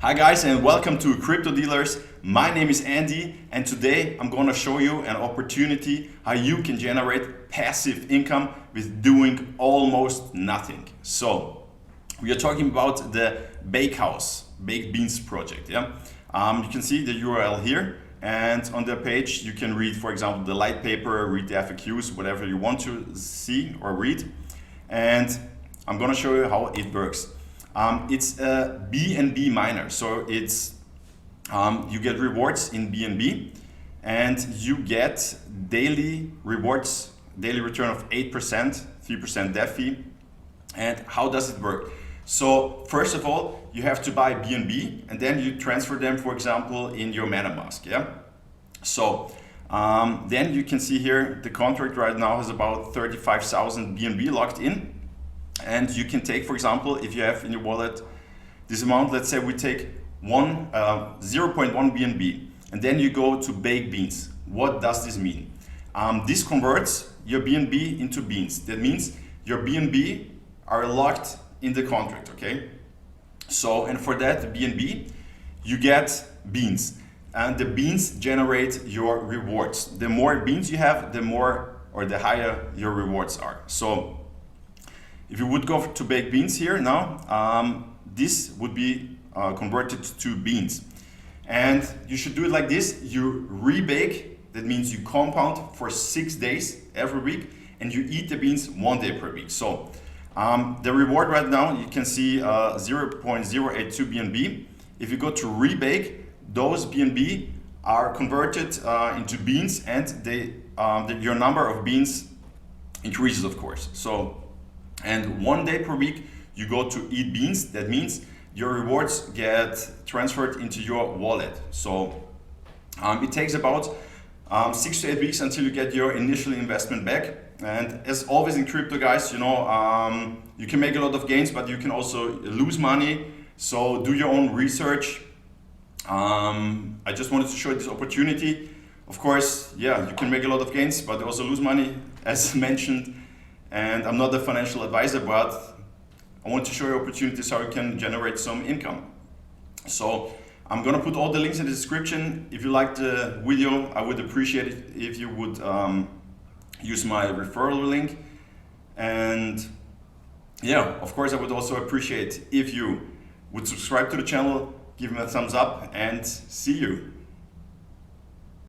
Hi guys, and welcome to Crypto Dealers. My name is Andy, and today I'm going to show you an opportunity how you can generate passive income with doing almost nothing. So we are talking about the baked beans project. You can see the URL here, and on the page you can read, for example, the light paper, read the FAQs, whatever you want to see or read. And I'm going to show you how it works. It's a BNB miner, so it's you get rewards in BNB, and you get daily rewards, daily return of 8%, 3% dev fee. And how does it work? So first of all, you have to buy BNB, and then you transfer them, for example, in your MetaMask. So then you can see here the contract right now has about 35,000 BNB locked in. And you can take, for example, if you have in your wallet this amount, let's say we take 0.1 BNB, and then you go to baked beans. What does this mean? This converts your BNB into beans. That means your BNB are locked in the contract, okay? So, and for that BNB, you get beans. And the beans generate your rewards. The more beans you have, the more or the higher your rewards are. So, if you would go to baked beans here now, this would be converted to beans. And you should do it like this. You rebake, that means you compound for 6 days every week, and you eat the beans 1 day per week. So the reward right now, you can see 0.082 BNB. If you go to rebake, those BNB are converted into beans, and your number of beans increases, of course. So, and 1 day per week you go to eat beans. That means your rewards get transferred into your wallet. So it takes about 6 to 8 weeks until you get your initial investment back. And as always in crypto, guys, you can make a lot of gains, but you can also lose money. So do your own research. I just wanted to show you this opportunity. Of course, yeah, you can make a lot of gains, but also lose money, as mentioned. And I'm not a financial advisor, but I want to show you opportunities how you can generate some income. So I'm gonna put all the links in the description. If you liked the video, I would appreciate it if you would use my referral link. And yeah, of course, I would also appreciate if you would subscribe to the channel, give me a thumbs up, and see you.